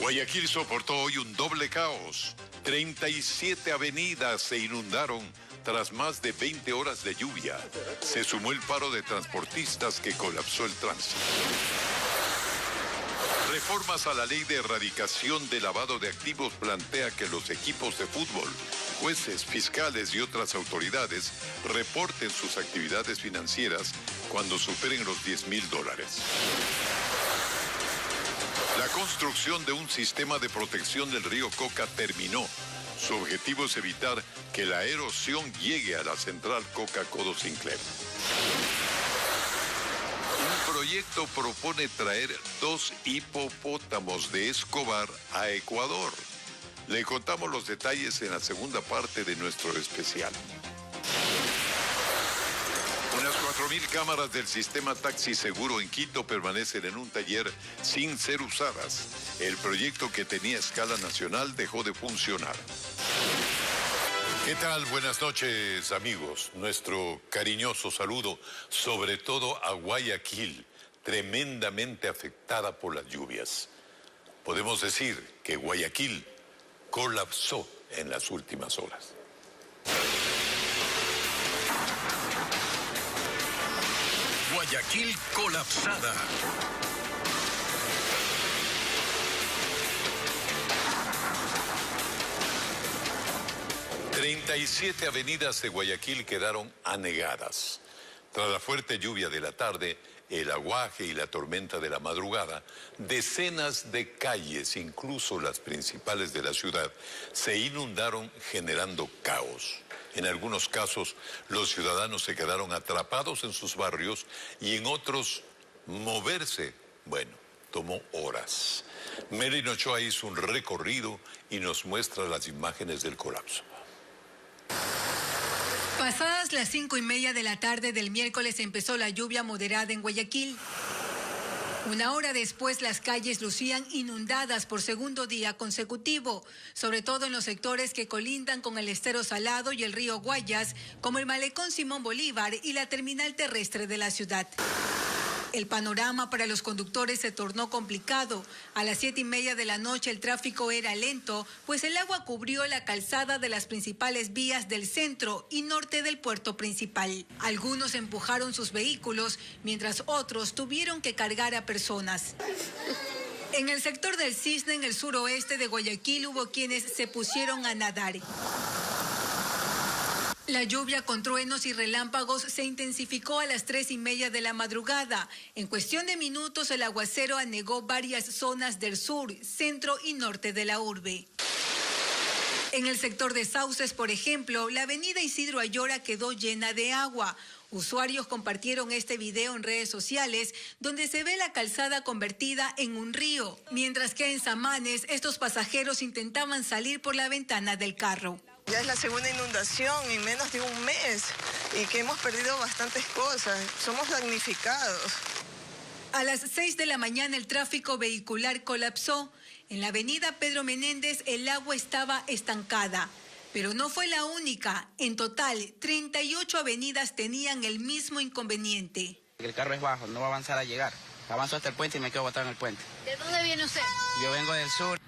Guayaquil soportó hoy un doble caos. 37 avenidas se inundaron tras más de 20 horas de lluvia. Se sumó el paro de transportistas que colapsó el tránsito. Reformas a la ley de erradicación de lavado de activos plantea que los equipos de fútbol, jueces, fiscales y otras autoridades reporten sus actividades financieras cuando superen los $10,000. La construcción de un sistema de protección del río Coca terminó. Su objetivo es evitar que la erosión llegue a la central Coca-Codo Sinclair. Un proyecto propone traer 2 hipopótamos de Escobar a Ecuador. Le contamos los detalles en la segunda parte de nuestro especial. Unas 4,000 cámaras del sistema Taxi Seguro en Quito permanecen en un taller sin ser usadas. El proyecto, que tenía escala nacional, dejó de funcionar. ¿Qué tal? Buenas noches, amigos. Nuestro cariñoso saludo, sobre todo a Guayaquil, tremendamente afectada por las lluvias. Podemos decir que Guayaquil colapsó en las últimas horas. Guayaquil colapsada. Siete avenidas de Guayaquil quedaron anegadas. Tras la fuerte lluvia de la tarde, el aguaje y la tormenta de la madrugada, decenas de calles, incluso las principales de la ciudad, se inundaron, generando caos. En algunos casos, los ciudadanos se quedaron atrapados en sus barrios y en otros, moverse, tomó horas. Melin Ochoa hizo un recorrido y nos muestra las imágenes del colapso. Pasadas las 5:30 de la tarde del miércoles empezó la lluvia moderada en Guayaquil. Una hora después, las calles lucían inundadas por segundo día consecutivo, sobre todo en los sectores que colindan con el Estero Salado y el río Guayas, como el Malecón Simón Bolívar y la terminal terrestre de la ciudad. El panorama para los conductores se tornó complicado. A las 7:30 de la noche el tráfico era lento, pues el agua cubrió la calzada de las principales vías del centro y norte del puerto principal. Algunos empujaron sus vehículos, mientras otros tuvieron que cargar a personas. En el sector del Cisne, en el suroeste de Guayaquil, hubo quienes se pusieron a nadar. La lluvia con truenos y relámpagos se intensificó a las 3:30 de la madrugada. En cuestión de minutos, el aguacero anegó varias zonas del sur, centro y norte de la urbe. En el sector de Sauces, por ejemplo, la avenida Isidro Ayora quedó llena de agua. Usuarios compartieron este video en redes sociales, donde se ve la calzada convertida en un río, mientras que en Samanes estos pasajeros intentaban salir por la ventana del carro. Ya es la segunda inundación en menos de un mes y que hemos perdido bastantes cosas. Somos damnificados. A las 6 de la mañana el tráfico vehicular colapsó. En la avenida Pedro Menéndez el agua estaba estancada, pero no fue la única. En total, 38 avenidas tenían el mismo inconveniente. El carro es bajo, no va a avanzar a llegar. Avanzo hasta el puente y me quedo botado en el puente. ¿De dónde viene usted? Yo vengo del sur.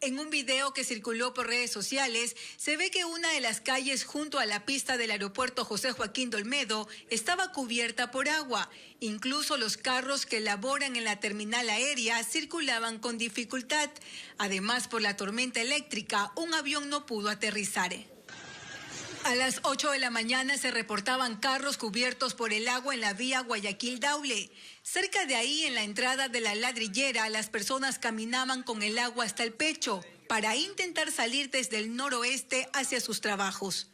En un video que circuló por redes sociales, se ve que una de las calles junto a la pista del aeropuerto José Joaquín de Olmedo estaba cubierta por agua. Incluso los carros que laboran en la terminal aérea circulaban con dificultad. Además, por la tormenta eléctrica, un avión no pudo aterrizar. A las 8 de la mañana se reportaban carros cubiertos por el agua en la vía Guayaquil-Daule. Cerca de ahí, en la entrada de la Ladrillera, las personas caminaban con el agua hasta el pecho para intentar salir desde el noroeste hacia sus trabajos.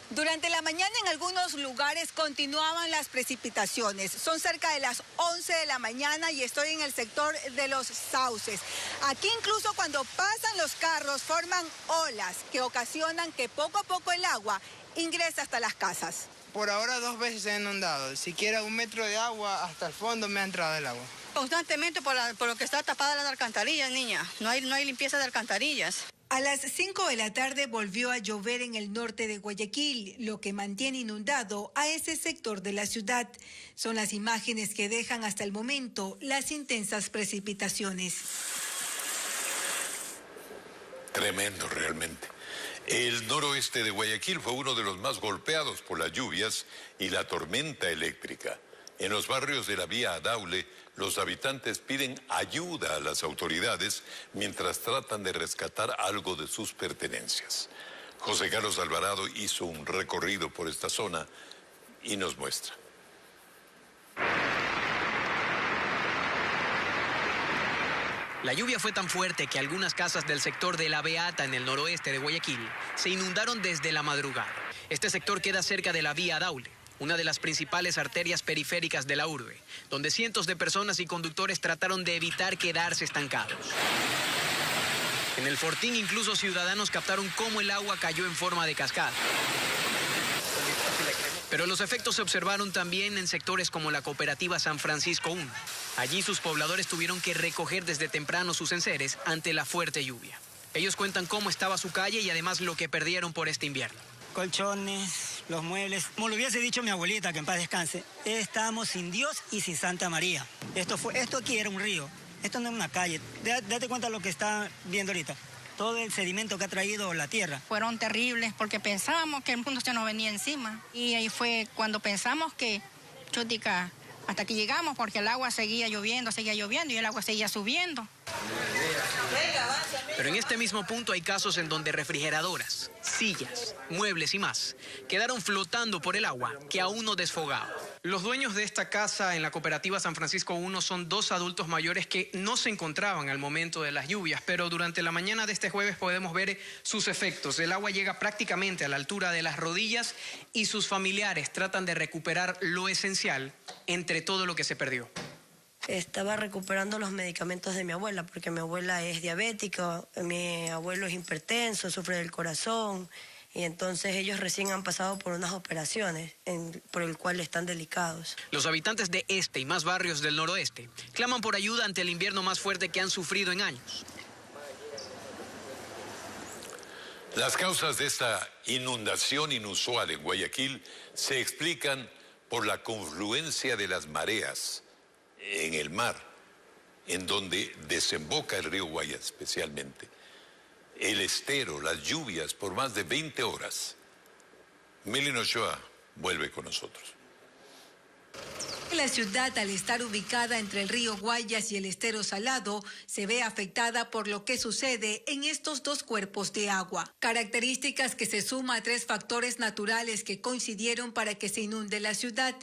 Durante la mañana en algunos lugares continuaban las precipitaciones. Son cerca de las 11 de la mañana y estoy en el sector de los Sauces. Aquí incluso cuando pasan los carros forman olas que ocasionan que poco a poco el agua ingrese hasta las casas. Por ahora 2 veces se ha inundado. Siquiera 1 metro de agua hasta el fondo me ha entrado el agua. Constantemente por lo que está tapada las alcantarillas, niña. No hay limpieza de alcantarillas. A las 5 de la tarde volvió a llover en el norte de Guayaquil, lo que mantiene inundado a ese sector de la ciudad. Son las imágenes que dejan hasta el momento las intensas precipitaciones. Tremendo realmente. El noroeste de Guayaquil fue uno de los más golpeados por las lluvias y la tormenta eléctrica. En los barrios de la vía Daule, los habitantes piden ayuda a las autoridades mientras tratan de rescatar algo de sus pertenencias. José Carlos Alvarado hizo un recorrido por esta zona y nos muestra. La lluvia fue tan fuerte que algunas casas del sector de La Beata en el noroeste de Guayaquil se inundaron desde la madrugada. Este sector queda cerca de la vía Daule, una de las principales arterias periféricas de la urbe, donde cientos de personas y conductores trataron de evitar quedarse estancados. En el Fortín incluso ciudadanos captaron cómo el agua cayó en forma de cascada. Pero los efectos se observaron también en sectores como la cooperativa San Francisco 1. Allí sus pobladores tuvieron que recoger desde temprano sus enseres ante la fuerte lluvia. Ellos cuentan cómo estaba su calle y además lo que perdieron por este invierno. Colchones, los muebles. Como lo hubiese dicho mi abuelita, que en paz descanse, estamos sin Dios y sin Santa María. Esto aquí era un río, esto no es una calle. Date cuenta de lo que está viendo ahorita. Todo el sedimento que ha traído la tierra. Fueron terribles porque pensábamos que el mundo se nos venía encima. Y ahí fue cuando pensamos que, chutica, hasta que llegamos porque el agua seguía lloviendo y el agua seguía subiendo. Pero en este mismo punto hay casos en donde refrigeradoras, sillas, muebles y más quedaron flotando por el agua que aún no desfogaba. Los dueños de esta casa en la cooperativa San Francisco 1 son dos adultos mayores que no se encontraban al momento de las lluvias, pero durante la mañana de este jueves podemos ver sus efectos. El agua llega prácticamente a la altura de las rodillas y sus familiares tratan de recuperar lo esencial entre todo lo que se perdió. Estaba recuperando los medicamentos de mi abuela, porque mi abuela es diabética, mi abuelo es hipertenso, sufre del corazón, y entonces ellos recién han pasado por unas operaciones por el cual están delicados. Los habitantes de este y más barrios del noroeste claman por ayuda ante el invierno más fuerte que han sufrido en años. Las causas de esta inundación inusual en Guayaquil se explican por la confluencia de las mareas en el mar, en donde desemboca el río Guayas especialmente. El estero, las lluvias por más de 20 horas. Melina Ochoa vuelve con nosotros. La ciudad, al estar ubicada entre el río Guayas y el estero Salado, se ve afectada por lo que sucede en estos dos cuerpos de agua. Características que se suman a tres factores naturales que coincidieron para que se inunde la ciudad.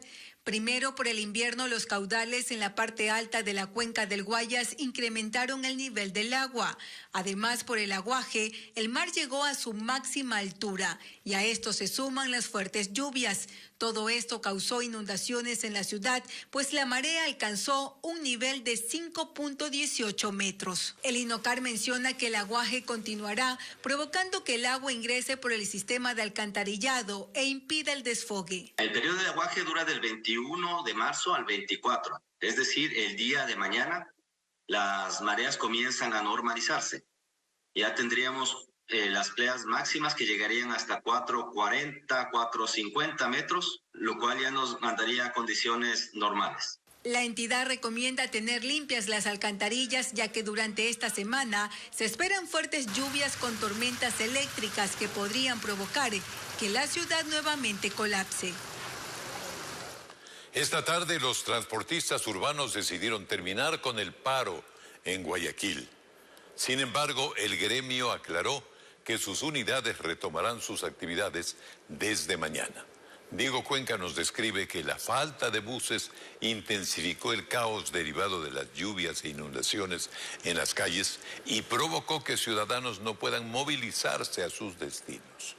Primero, por el invierno, los caudales en la parte alta de la cuenca del Guayas incrementaron el nivel del agua. Además, por el aguaje, el mar llegó a su máxima altura y a esto se suman las fuertes lluvias. Todo esto causó inundaciones en la ciudad, pues la marea alcanzó un nivel de 5.18 metros. El INOCAR menciona que el aguaje continuará, provocando que el agua ingrese por el sistema de alcantarillado e impida el desfogue. El periodo de aguaje dura del 21 de marzo al 24, es decir, el día de mañana las mareas comienzan a normalizarse. Ya tendríamos las playas máximas que llegarían hasta 4.40, 4.50 metros, lo cual ya nos mandaría a condiciones normales. La entidad recomienda tener limpias las alcantarillas, ya que durante esta semana se esperan fuertes lluvias con tormentas eléctricas que podrían provocar que la ciudad nuevamente colapse. Esta tarde los transportistas urbanos decidieron terminar con el paro en Guayaquil. Sin embargo, el gremio aclaró que sus unidades retomarán sus actividades desde mañana. Diego Cuenca nos describe que la falta de buses intensificó el caos derivado de las lluvias e inundaciones en las calles y provocó que ciudadanos no puedan movilizarse a sus destinos.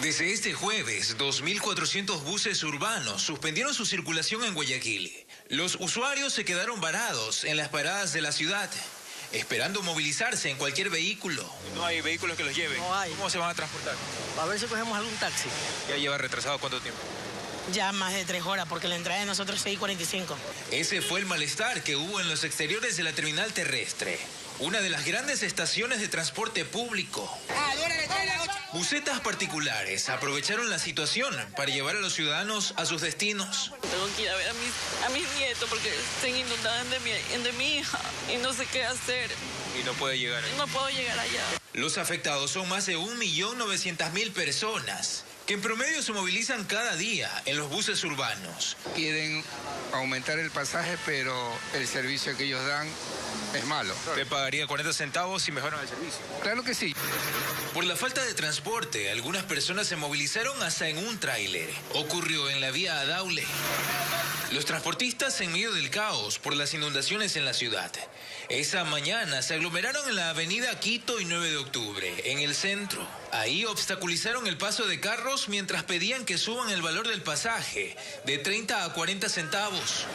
Desde este jueves, 2.400 buses urbanos suspendieron su circulación en Guayaquil. Los usuarios se quedaron varados en las paradas de la ciudad, esperando movilizarse en cualquier vehículo. No hay vehículos que los lleven. No hay. ¿Cómo se van a transportar? A ver si cogemos algún taxi. ¿Ya lleva retrasado cuánto tiempo? Ya más de 3 horas, porque la entrada de nosotros es 6:45. Ese fue el malestar que hubo en los exteriores de la terminal terrestre. una de las grandes estaciones de transporte público. Busetas particulares aprovecharon la situación para llevar a los ciudadanos a sus destinos. Tengo que ir a ver a mis nietos porque están inundados de mi hija y no sé qué hacer. Y no puede llegar ahí. No puedo llegar allá. Los afectados son más de 1.900.000 personas, que en promedio se movilizan cada día en los buses urbanos. Quieren aumentar el pasaje, pero el servicio que ellos dan es malo. ¿Te pagaría 40 centavos si mejoran el servicio? Claro que sí. Por la falta de transporte, algunas personas se movilizaron hasta en un tráiler. Ocurrió en la vía Daule. Los transportistas en medio del caos por las inundaciones en la ciudad. Esa mañana se aglomeraron en la avenida Quito y 9 de octubre, en el centro. Ahí obstaculizaron el paso de carros mientras pedían que suban el valor del pasaje de 30 a 40 centavos.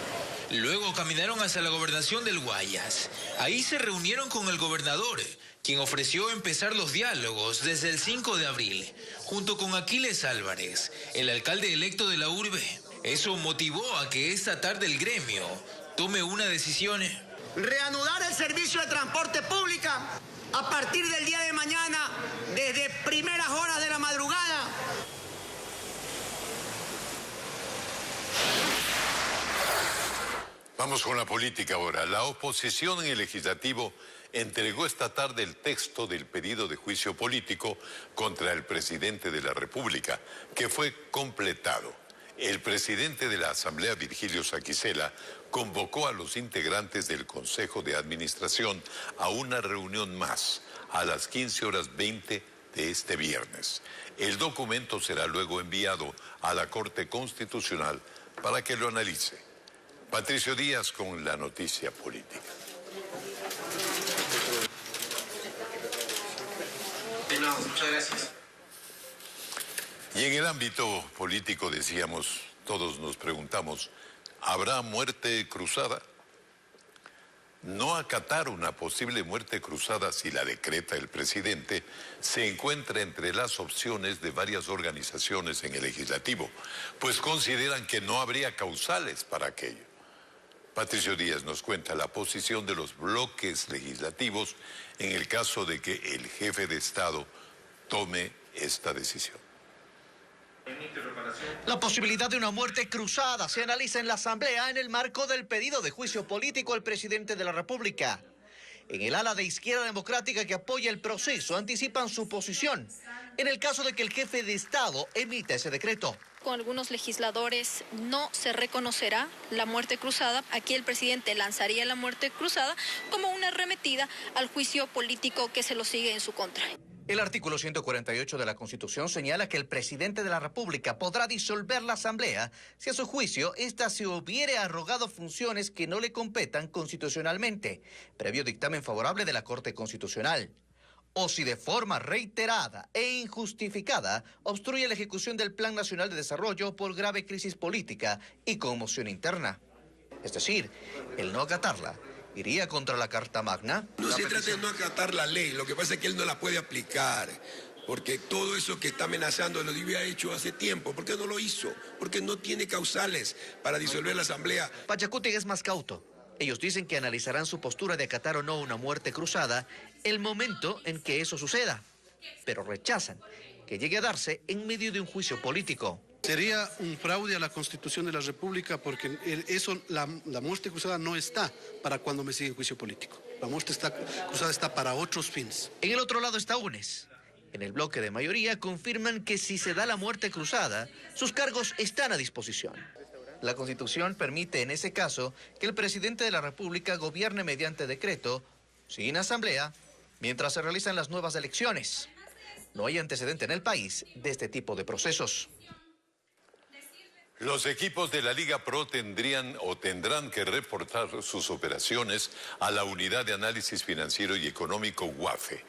Luego caminaron hacia la gobernación del Guayas. Ahí se reunieron con el gobernador, quien ofreció empezar los diálogos desde el 5 de abril, junto con Aquiles Álvarez, el alcalde electo de la urbe. Eso motivó a que esta tarde el gremio tome una decisión. Reanudar el servicio de transporte público a partir del día de mañana, desde primeras horas de la madrugada. Vamos con la política ahora. La oposición en el legislativo entregó esta tarde el texto del pedido de juicio político contra el presidente de la República, que fue completado. El presidente de la Asamblea, Virgilio Saquicela, convocó a los integrantes del Consejo de Administración a una reunión más a las 15:20 de este viernes. El documento será luego enviado a la Corte Constitucional para que lo analice. Patricio Díaz con la noticia política. Muchas gracias. Y en el ámbito político decíamos, todos nos preguntamos, ¿habrá muerte cruzada? No acatar una posible muerte cruzada si la decreta el presidente se encuentra entre las opciones de varias organizaciones en el legislativo, pues consideran que no habría causales para aquello. Patricio Díaz nos cuenta la posición de los bloques legislativos en el caso de que el jefe de Estado tome esta decisión. La posibilidad de una muerte cruzada se analiza en la Asamblea en el marco del pedido de juicio político al presidente de la República. En el ala de Izquierda Democrática que apoya el proceso anticipan su posición en el caso de que el jefe de Estado emita ese decreto. Con algunos legisladores no se reconocerá la muerte cruzada. Aquí el presidente lanzaría la muerte cruzada como una arremetida al juicio político que se lo sigue en su contra. El artículo 148 de la Constitución señala que el presidente de la República podrá disolver la Asamblea si a su juicio ésta se hubiere arrogado funciones que no le competan constitucionalmente, previo dictamen favorable de la Corte Constitucional, o si de forma reiterada e injustificada obstruye la ejecución del Plan Nacional de Desarrollo por grave crisis política y conmoción interna. Es decir, el no acatarla iría contra la Carta Magna. No se trata de no acatar la ley, lo que pasa es que él no la puede aplicar, porque todo eso que está amenazando lo había hecho hace tiempo. ¿Por qué no lo hizo? Porque no tiene causales para disolver la Asamblea. Pachacuti es más cauto. Ellos dicen que analizarán su postura de acatar o no una muerte cruzada el momento en que eso suceda, pero rechazan que llegue a darse en medio de un juicio político. Sería un fraude a la Constitución de la República porque la muerte cruzada no está para cuando me sigue en juicio político. La muerte cruzada está para otros fines. En el otro lado está UNES. En el bloque de mayoría confirman que si se da la muerte cruzada, sus cargos están a disposición. La Constitución permite en ese caso que el presidente de la República gobierne mediante decreto, sin asamblea, mientras se realizan las nuevas elecciones. No hay antecedente en el país de este tipo de procesos. Los equipos de la Liga Pro tendrán que reportar sus operaciones a la Unidad de Análisis Financiero y Económico UAFE.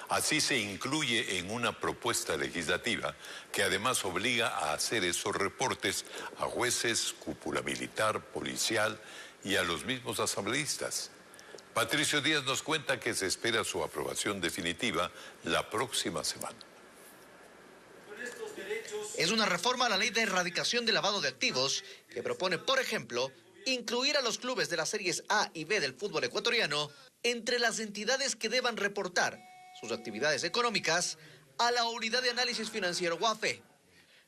Así se incluye en una propuesta legislativa que además obliga a hacer esos reportes a jueces, cúpula militar, policial y a los mismos asambleístas. Patricio Díaz nos cuenta que se espera su aprobación definitiva la próxima semana. Es una reforma a la ley de erradicación del lavado de activos que propone, por ejemplo, incluir a los clubes de las series A y B del fútbol ecuatoriano entre las entidades que deban reportar sus actividades económicas a la Unidad de Análisis Financiero UAFE.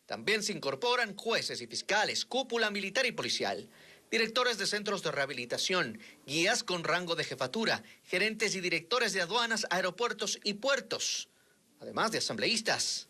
También se incorporan jueces y fiscales, cúpula militar y policial, directores de centros de rehabilitación, guías con rango de jefatura, gerentes y directores de aduanas, aeropuertos y puertos, además de asambleístas.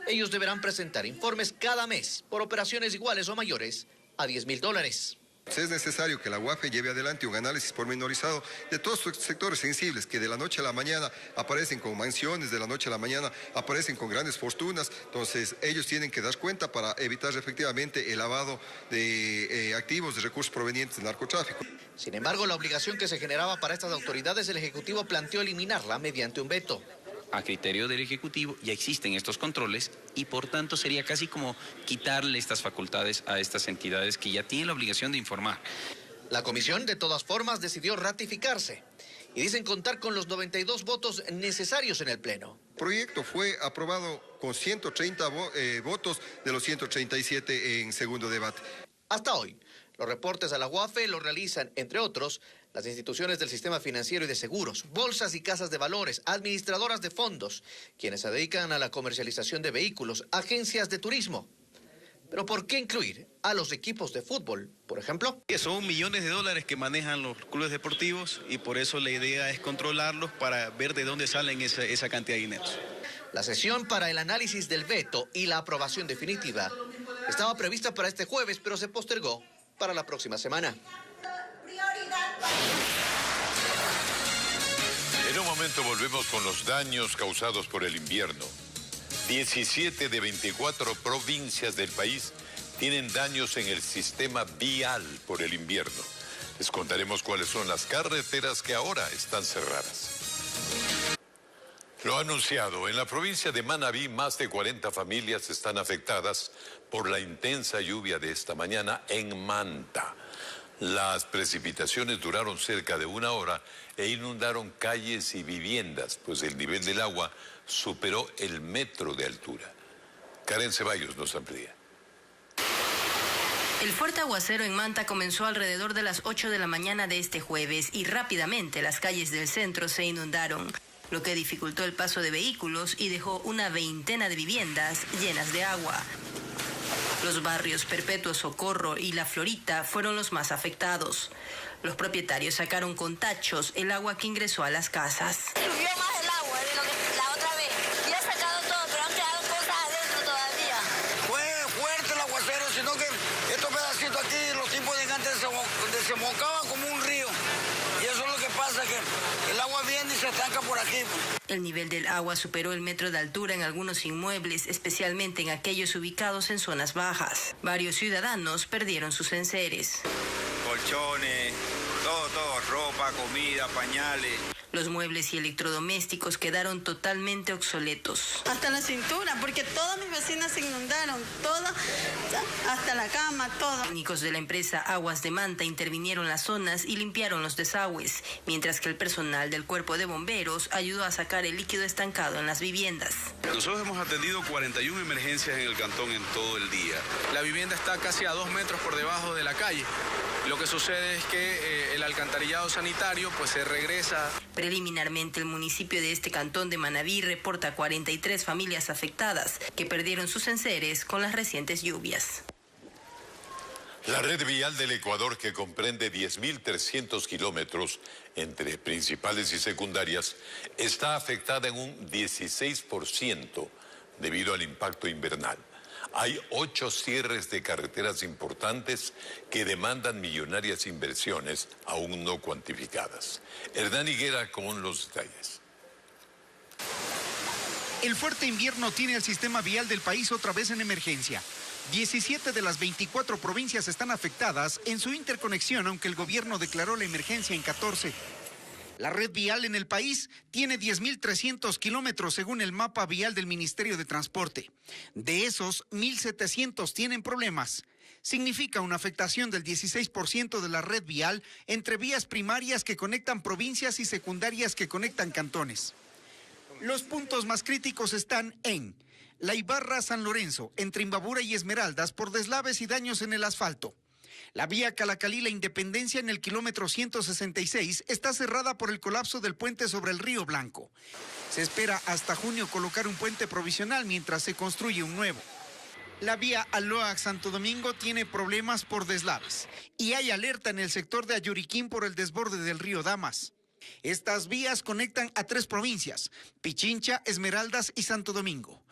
Ellos deberán presentar informes cada mes por operaciones iguales o mayores a $10.000. Es necesario que la UAFE lleve adelante un análisis pormenorizado de todos los sectores sensibles que de la noche a la mañana aparecen con mansiones, de la noche a la mañana aparecen con grandes fortunas. Entonces ellos tienen que dar cuenta para evitar efectivamente el lavado de activos, de recursos provenientes del narcotráfico. Sin embargo, la obligación que se generaba para estas autoridades, el Ejecutivo planteó eliminarla mediante un veto. A criterio del Ejecutivo ya existen estos controles y por tanto sería casi como quitarle estas facultades a estas entidades que ya tienen la obligación de informar. La comisión de todas formas decidió ratificarse y dicen contar con los 92 votos necesarios en el Pleno. El proyecto fue aprobado con 130 votos de los 137 en segundo debate. Hasta hoy, los reportes a la UAFE los realizan, entre otros, las instituciones del sistema financiero y de seguros, bolsas y casas de valores, administradoras de fondos, quienes se dedican a la comercialización de vehículos, agencias de turismo. Pero ¿por qué incluir a los equipos de fútbol, por ejemplo? Son millones de dólares que manejan los clubes deportivos y por eso la idea es controlarlos para ver de dónde salen esa cantidad de dinero. La sesión para el análisis del veto y la aprobación definitiva estaba prevista para este jueves, pero se postergó para la próxima semana. En un momento volvemos con los daños causados por el invierno. 17 de 24 provincias del país tienen daños en el sistema vial por el invierno. Les contaremos cuáles son las carreteras que ahora están cerradas. Lo anunciado, en la provincia de Manabí, más de 40 familias están afectadas por la intensa lluvia de esta mañana en Manta. Las precipitaciones duraron cerca de 1 hora e inundaron calles y viviendas, pues el nivel del agua superó el metro de altura. Karen Ceballos nos amplía. El fuerte aguacero en Manta comenzó alrededor de las 8 de la mañana de este jueves y rápidamente las calles del centro se inundaron, lo que dificultó el paso de vehículos y dejó una veintena de viviendas llenas de agua. Los barrios Perpetuo Socorro y La Florita fueron los más afectados. Los propietarios sacaron con tachos el agua que ingresó a las casas. Subió más el agua de lo que la otra vez. Ya ha sacado todo, pero han quedado cosas adentro todavía. Fue fuerte el aguacero, sino que estos pedacitos aquí, los tipos de antes desembocaban como un río. Y eso es lo que pasa, que el agua viene y se estanca por aquí. El nivel del agua superó el metro de altura en algunos inmuebles, especialmente en aquellos ubicados en zonas bajas. Varios ciudadanos perdieron sus enseres. Colchones, todo, ropa, comida, pañales. Los muebles y electrodomésticos quedaron totalmente obsoletos. Hasta la cintura, porque todas mis vecinas se inundaron, todas, hasta la cama, todo. Técnicos de la empresa Aguas de Manta intervinieron las zonas y limpiaron los desagües, mientras que el personal del cuerpo de bomberos ayudó a sacar el líquido estancado en las viviendas. Nosotros hemos atendido 41 emergencias en el cantón en todo el día. La vivienda está casi a 2 metros por debajo de la calle. Lo que sucede es que el alcantarillado sanitario pues se regresa. Preliminarmente, el municipio de este cantón de Manabí reporta 43 familias afectadas que perdieron sus enseres con las recientes lluvias. La red vial del Ecuador, que comprende 10.300 kilómetros entre principales y secundarias, está afectada en un 16% debido al impacto invernal. Hay 8 cierres de carreteras importantes que demandan millonarias inversiones aún no cuantificadas. Hernán Higuera con los detalles. El fuerte invierno tiene el sistema vial del país otra vez en emergencia. 17 de las 24 provincias están afectadas en su interconexión, aunque el gobierno declaró la emergencia en 14. La red vial en el país tiene 10.300 kilómetros según el mapa vial del Ministerio de Transporte. De esos, 1.700 tienen problemas. Significa una afectación del 16% de la red vial entre vías primarias que conectan provincias y secundarias que conectan cantones. Los puntos más críticos están en La Ibarra-San Lorenzo, entre Imbabura y Esmeraldas por deslaves y daños en el asfalto. La vía Calacalí-La Independencia en el kilómetro 166 está cerrada por el colapso del puente sobre el Río Blanco. Se espera hasta junio colocar un puente provisional mientras se construye un nuevo. La vía Aloac-Santo Domingo tiene problemas por deslaves y hay alerta en el sector de Ayuriquín por el desborde del río Damas. Estas vías conectan a 3 provincias, Pichincha, Esmeraldas y Santo Domingo.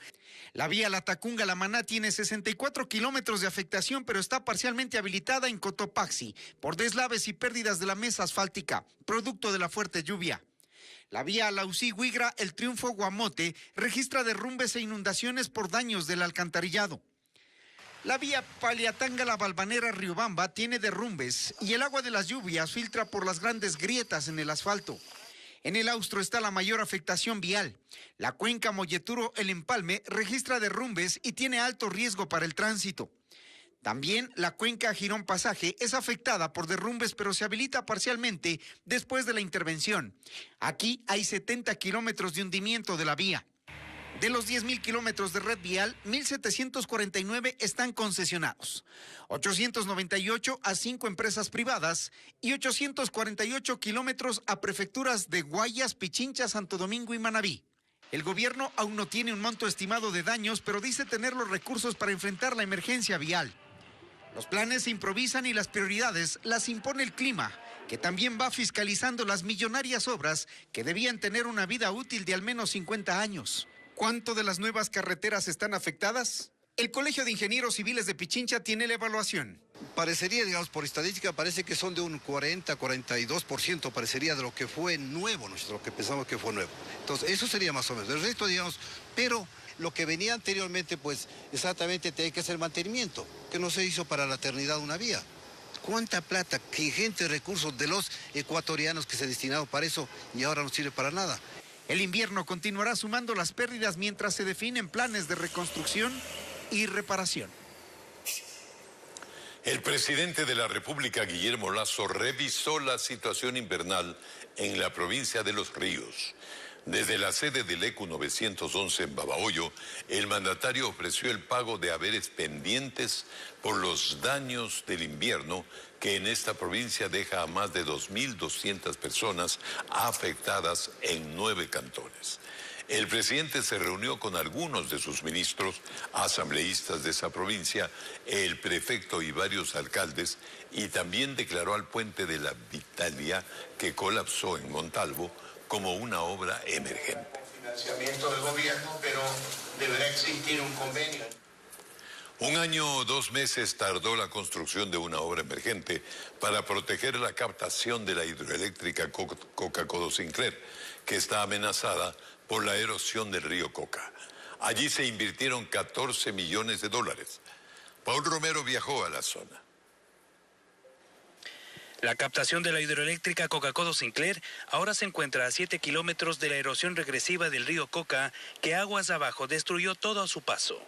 La vía Latacunga-La Maná tiene 64 kilómetros de afectación, pero está parcialmente habilitada en Cotopaxi por deslaves y pérdidas de la mesa asfáltica, producto de la fuerte lluvia. La vía Lausí-Huigra, El Triunfo-Guamote, registra derrumbes e inundaciones por daños del alcantarillado. La vía Paliatanga-La Balvanera-Riobamba tiene derrumbes y el agua de las lluvias filtra por las grandes grietas en el asfalto. En el Austro está la mayor afectación vial. La cuenca Molleturo-El Empalme registra derrumbes y tiene alto riesgo para el tránsito. También la cuenca Girón Pasaje es afectada por derrumbes, pero se habilita parcialmente después de la intervención. Aquí hay 70 kilómetros de hundimiento de la vía. De los 10.000 kilómetros de red vial, 1.749 están concesionados, 898 a 5 empresas privadas y 848 kilómetros a prefecturas de Guayas, Pichincha, Santo Domingo y Manabí. El gobierno aún no tiene un monto estimado de daños, pero dice tener los recursos para enfrentar la emergencia vial. Los planes se improvisan y las prioridades las impone el clima, que también va fiscalizando las millonarias obras que debían tener una vida útil de al menos 50 años. ¿Cuánto de las nuevas carreteras están afectadas? El Colegio de Ingenieros Civiles de Pichincha tiene la evaluación. Parecería, digamos, por estadística, parece que son de un 40-42%, parecería de lo que fue nuevo, lo que pensamos que fue nuevo. Entonces, eso sería más o menos. El resto, digamos, pero lo que venía anteriormente, pues, exactamente tiene que hacer mantenimiento, que no se hizo para la eternidad una vía. ¿Cuánta plata, qué ingentes recursos de los ecuatorianos que se destinaron para eso y ahora no sirve para nada? El invierno continuará sumando las pérdidas mientras se definen planes de reconstrucción y reparación. El presidente de la República, Guillermo Lasso, revisó la situación invernal en la provincia de Los Ríos. Desde la sede del ECU 911 en Babahoyo, el mandatario ofreció el pago de haberes pendientes por los daños del invierno que en esta provincia deja a más de 2.200 personas afectadas en 9 cantones. El presidente se reunió con algunos de sus ministros, asambleístas de esa provincia, el prefecto y varios alcaldes, y también declaró al puente de la Vitalia, que colapsó en Montalvo, como una obra emergente. Financiamiento del gobierno, pero deberá existir un convenio. 1 año o 2 meses tardó la construcción de una obra emergente para proteger la captación de la hidroeléctrica Coca-Codo-Sinclair, que está amenazada por la erosión del río Coca. Allí se invirtieron 14 millones de dólares. Paul Romero viajó a la zona. La captación de la hidroeléctrica Coca-Codo-Sinclair ahora se encuentra a 7 kilómetros de la erosión regresiva del río Coca, que aguas abajo destruyó todo a su paso.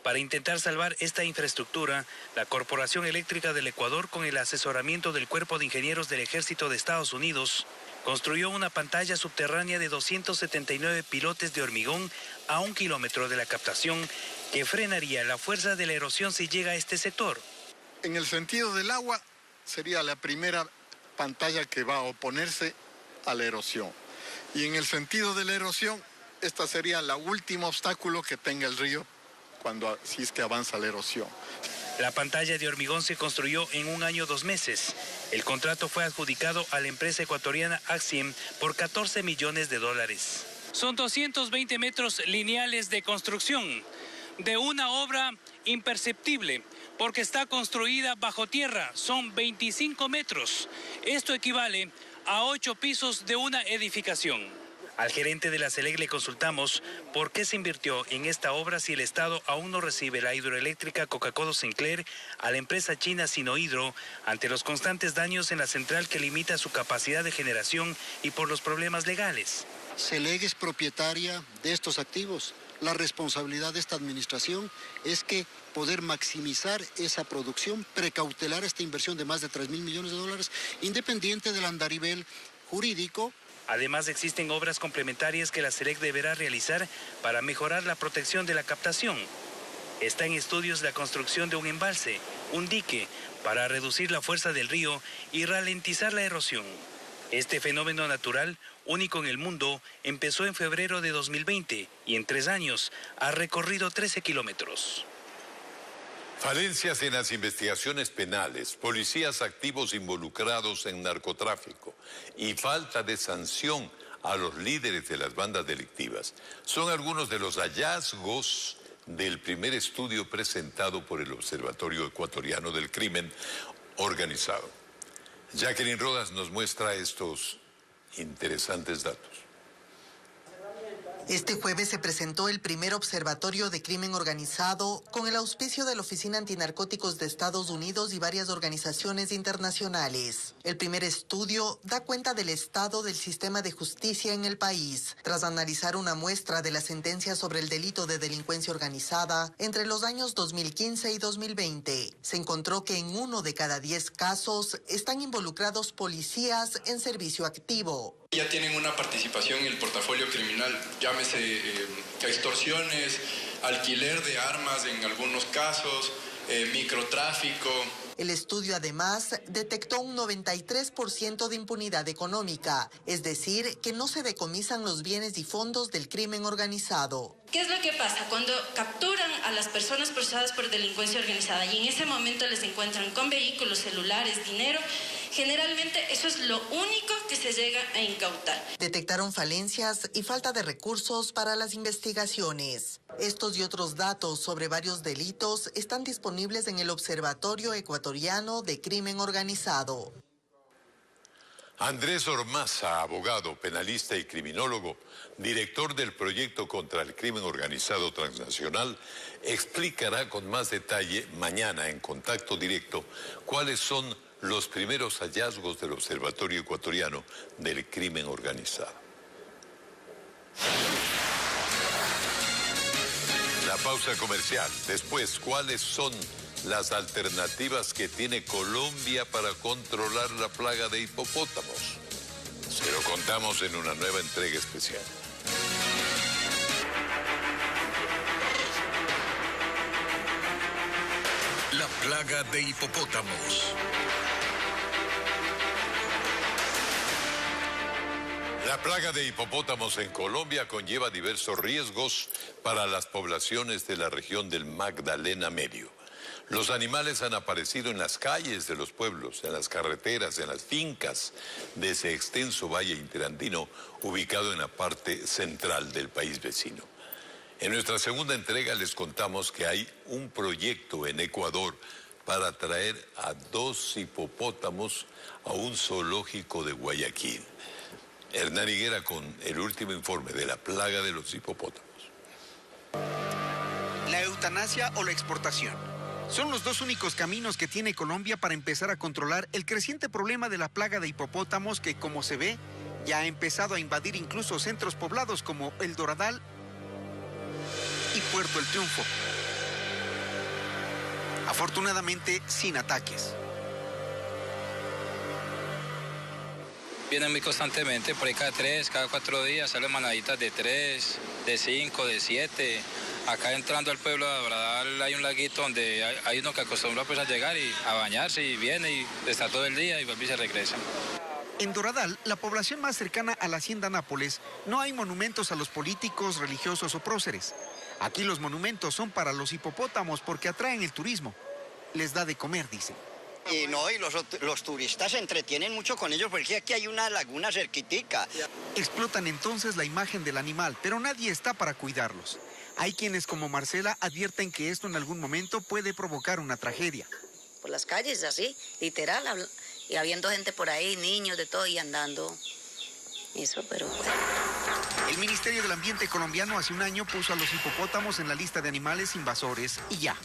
Para intentar salvar esta infraestructura, la Corporación Eléctrica del Ecuador, con el asesoramiento del Cuerpo de Ingenieros del Ejército de Estados Unidos, construyó una pantalla subterránea de 279 pilotes de hormigón a 1 kilómetro de la captación, que frenaría la fuerza de la erosión si llega a este sector. En el sentido del agua, sería la primera pantalla que va a oponerse a la erosión. Y en el sentido de la erosión, esta sería la última obstáculo que tenga el río si es que avanza la erosión. La pantalla de hormigón se construyó en 1 año 2 meses. El contrato fue adjudicado a la empresa ecuatoriana Axiem por 14 millones de dólares. Son 220 metros lineales de construcción de una obra imperceptible, porque está construida bajo tierra, son 25 metros. Esto equivale a 8 pisos de una edificación. Al gerente de la SELEC le consultamos por qué se invirtió en esta obra si el Estado aún no recibe la hidroeléctrica Coca-Codo-Sinclair a la empresa china Sinohidro ante los constantes daños en la central que limita su capacidad de generación y por los problemas legales. SELEC es propietaria de estos activos. La responsabilidad de esta administración es que poder maximizar esa producción, precautelar esta inversión de más de 3.000 millones de dólares, independiente del andarivel jurídico. Además, existen obras complementarias que la SELEC deberá realizar para mejorar la protección de la captación. Está en estudios la construcción de un embalse, un dique, para reducir la fuerza del río y ralentizar la erosión. Este fenómeno natural, único en el mundo, empezó en febrero de 2020 y en 3 años ha recorrido 13 kilómetros. Falencias en las investigaciones penales, policías activos involucrados en narcotráfico y falta de sanción a los líderes de las bandas delictivas son algunos de los hallazgos del primer estudio presentado por el Observatorio Ecuatoriano del Crimen Organizado. Jacqueline Rodas nos muestra estos interesantes datos. Este jueves se presentó el primer observatorio de crimen organizado con el auspicio de la Oficina Antinarcóticos de Estados Unidos y varias organizaciones internacionales. El primer estudio da cuenta del estado del sistema de justicia en el país, tras analizar una muestra de las sentencias sobre el delito de delincuencia organizada entre los años 2015 y 2020. Se encontró que en 1 de cada 10 casos están involucrados policías en servicio activo. Ya tienen una participación en el portafolio criminal, llámese extorsiones, alquiler de armas en algunos casos, microtráfico. El estudio además detectó un 93% de impunidad económica, es decir, que no se decomisan los bienes y fondos del crimen organizado. ¿Qué es lo que pasa? Cuando capturan a las personas procesadas por delincuencia organizada y en ese momento les encuentran con vehículos, celulares, dinero, generalmente eso es lo único que se llega a incautar. Detectaron falencias y falta de recursos para las investigaciones. Estos y otros datos sobre varios delitos están disponibles en el Observatorio Ecuatoriano de Crimen Organizado. Andrés Ormaza, abogado, penalista y criminólogo, director del proyecto contra el crimen organizado transnacional, explicará con más detalle mañana en Contacto Directo cuáles son los primeros hallazgos del Observatorio Ecuatoriano del Crimen Organizado. La pausa comercial. Después, ¿cuáles son las alternativas que tiene Colombia para controlar la plaga de hipopótamos? Se lo contamos en una nueva entrega especial. La plaga de hipopótamos. La plaga de hipopótamos en Colombia conlleva diversos riesgos para las poblaciones de la región del Magdalena Medio. Los animales han aparecido en las calles de los pueblos, en las carreteras, en las fincas de ese extenso valle interandino ubicado en la parte central del país vecino. En nuestra segunda entrega les contamos que hay un proyecto en Ecuador para traer a 2 hipopótamos a un zoológico de Guayaquil. Hernán Higuera con el último informe de la plaga de los hipopótamos. La eutanasia o la exportación son los 2 únicos caminos que tiene Colombia para empezar a controlar el creciente problema de la plaga de hipopótamos que, como se ve, ya ha empezado a invadir incluso centros poblados como El Doradal y Puerto El Triunfo. Afortunadamente, sin ataques. Vienen muy constantemente, por ahí cada 3, cada 4 días salen manaditas de 3, de 5, de 7. Acá entrando al pueblo de Doradal hay un laguito donde hay uno que acostumbra pues a llegar y a bañarse y viene y está todo el día y vuelve y se regresa. En Doradal, la población más cercana a la hacienda Nápoles, no hay monumentos a los políticos, religiosos o próceres. Aquí los monumentos son para los hipopótamos porque atraen el turismo. Les da de comer, dicen. Y los turistas se entretienen mucho con ellos porque aquí hay una laguna cerquitica. Explotan entonces la imagen del animal, pero nadie está para cuidarlos. Hay quienes como Marcela advierten que esto en algún momento puede provocar una tragedia. Por las calles así, literal, y habiendo gente por ahí, niños de todo y andando. Eso, pero bueno. El Ministerio del Ambiente colombiano hace un año puso a los hipopótamos en la lista de animales invasores y ya.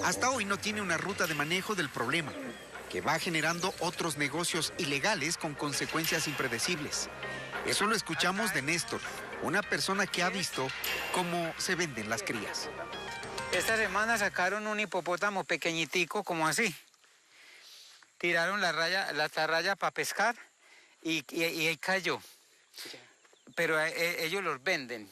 Hasta hoy no tiene una ruta de manejo del problema, que va generando otros negocios ilegales con consecuencias impredecibles. Eso lo escuchamos de Néstor, una persona que ha visto cómo se venden las crías. Esta semana sacaron un hipopótamo pequeñitico, como así. Tiraron la atarraya para pescar y ahí cayó. Pero ellos los venden.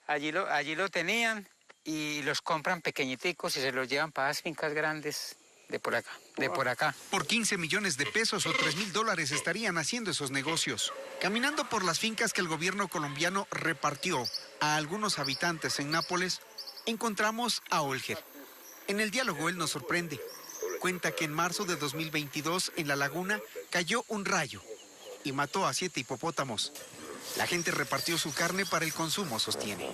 Allí lo tenían y los compran pequeñiticos y se los llevan para las fincas grandes de por acá. Por 15 millones de pesos o $3,000 estarían haciendo esos negocios. Caminando por las fincas que el gobierno colombiano repartió a algunos habitantes en Nápoles, encontramos a Olger. En el diálogo él nos sorprende. Cuenta que en marzo de 2022 en la laguna cayó un rayo y mató a 7 hipopótamos. La gente repartió su carne para el consumo, sostiene.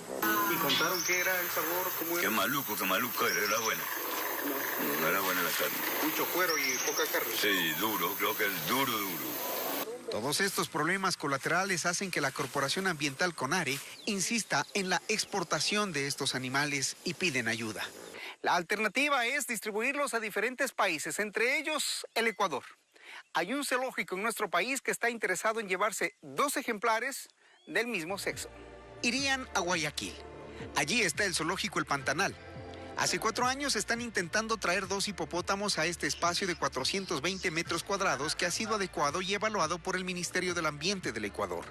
¿Y contaron qué era el sabor? ¿Cómo era? Qué maluco era bueno. No era buena la carne. Mucho cuero y poca carne. Sí, duro, creo que es duro. Todos estos problemas colaterales hacen que la Corporación Ambiental CONARE insista en la exportación de estos animales y piden ayuda. La alternativa es distribuirlos a diferentes países, entre ellos el Ecuador. Hay un zoológico en nuestro país que está interesado en llevarse 2 ejemplares del mismo sexo. Irían a Guayaquil. Allí está el zoológico El Pantanal. Hace 4 años están intentando traer 2 hipopótamos a este espacio de 420 metros cuadrados que ha sido adecuado y evaluado por el Ministerio del Ambiente del Ecuador.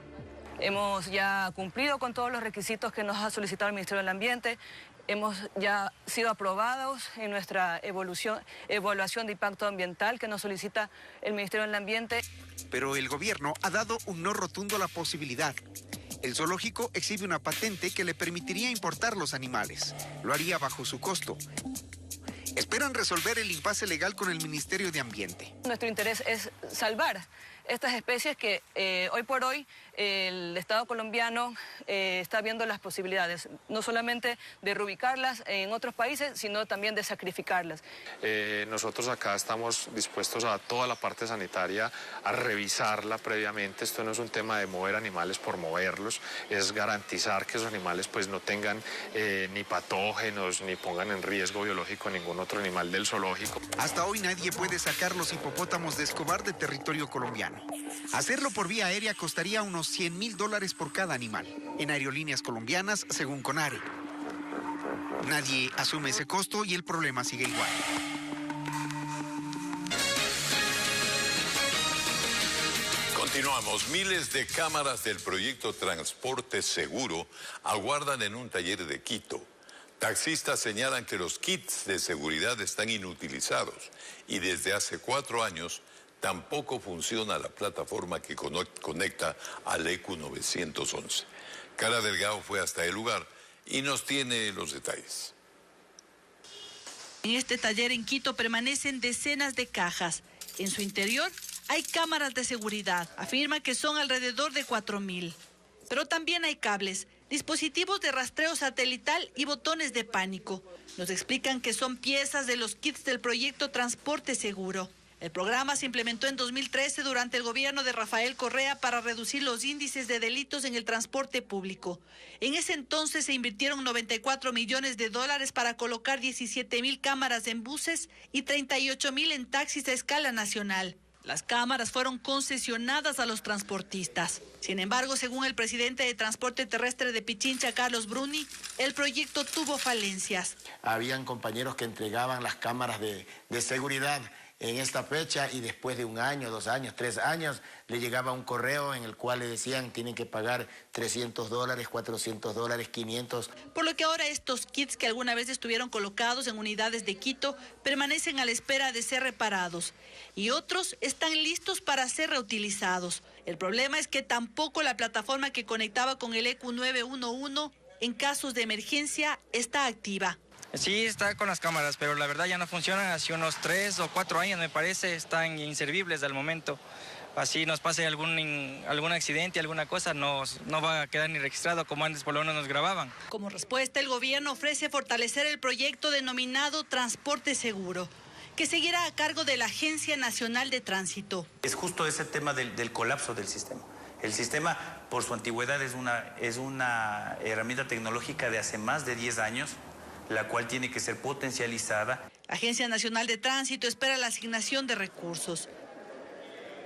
Hemos ya cumplido con todos los requisitos que nos ha solicitado el Ministerio del Ambiente. Hemos ya sido aprobados en nuestra evaluación de impacto ambiental que nos solicita el Ministerio del Ambiente. Pero el gobierno ha dado un no rotundo a la posibilidad. El zoológico exhibe una patente que le permitiría importar los animales. Lo haría bajo su costo. Esperan resolver el impasse legal con el Ministerio de Ambiente. Nuestro interés es salvar estas especies que hoy por hoy el Estado colombiano está viendo las posibilidades, no solamente de reubicarlas en otros países, sino también de sacrificarlas. Nosotros acá estamos dispuestos a toda la parte sanitaria, a revisarla previamente. Esto no es un tema de mover animales por moverlos, es garantizar que esos animales pues no tengan ni patógenos, ni pongan en riesgo biológico ningún otro animal del zoológico. Hasta hoy nadie puede sacar los hipopótamos de Escobar de territorio colombiano. Hacerlo por vía aérea costaría unos $100,000 por cada animal, en aerolíneas colombianas, según CONARE. Nadie asume ese costo y el problema sigue igual. Continuamos. Miles de cámaras del proyecto Transporte Seguro aguardan en un taller de Quito. Taxistas señalan que los kits de seguridad están inutilizados y desde hace 4 años tampoco funciona la plataforma que conecta al ECU 911. Cara Delgado fue hasta el lugar y nos tiene los detalles. En este taller en Quito permanecen decenas de cajas. En su interior hay cámaras de seguridad. Afirma que son alrededor de 4,000. Pero también hay cables, dispositivos de rastreo satelital y botones de pánico. Nos explican que son piezas de los kits del proyecto Transporte Seguro. El programa se implementó en 2013 durante el gobierno de Rafael Correa para reducir los índices de delitos en el transporte público. En ese entonces se invirtieron $94 millones para colocar 17,000 cámaras en buses y 38,000 en taxis a escala nacional. Las cámaras fueron concesionadas a los transportistas. Sin embargo, según el presidente de Transporte Terrestre de Pichincha, Carlos Bruni, el proyecto tuvo falencias. Habían compañeros que entregaban las cámaras de seguridad en esta fecha y después de 1 año, 2 años, 3 años, le llegaba un correo en el cual le decían tienen que pagar $300, $400, 500. Por lo que ahora estos kits que alguna vez estuvieron colocados en unidades de Quito permanecen a la espera de ser reparados y otros están listos para ser reutilizados. El problema es que tampoco la plataforma que conectaba con el ECU 911 en casos de emergencia está activa. Sí, está con las cámaras, pero la verdad ya no funcionan. Hace unos 3 o 4 años, me parece, están inservibles al momento. Así nos pase algún accidente, alguna cosa, no va a quedar ni registrado como antes por lo menos nos grababan. Como respuesta, el gobierno ofrece fortalecer el proyecto denominado Transporte Seguro, que seguirá a cargo de la Agencia Nacional de Tránsito. Es justo ese tema del colapso del sistema. El sistema, por su antigüedad, es una herramienta tecnológica de hace más de 10 años, la cual tiene que ser potencializada. La Agencia Nacional de Tránsito espera la asignación de recursos.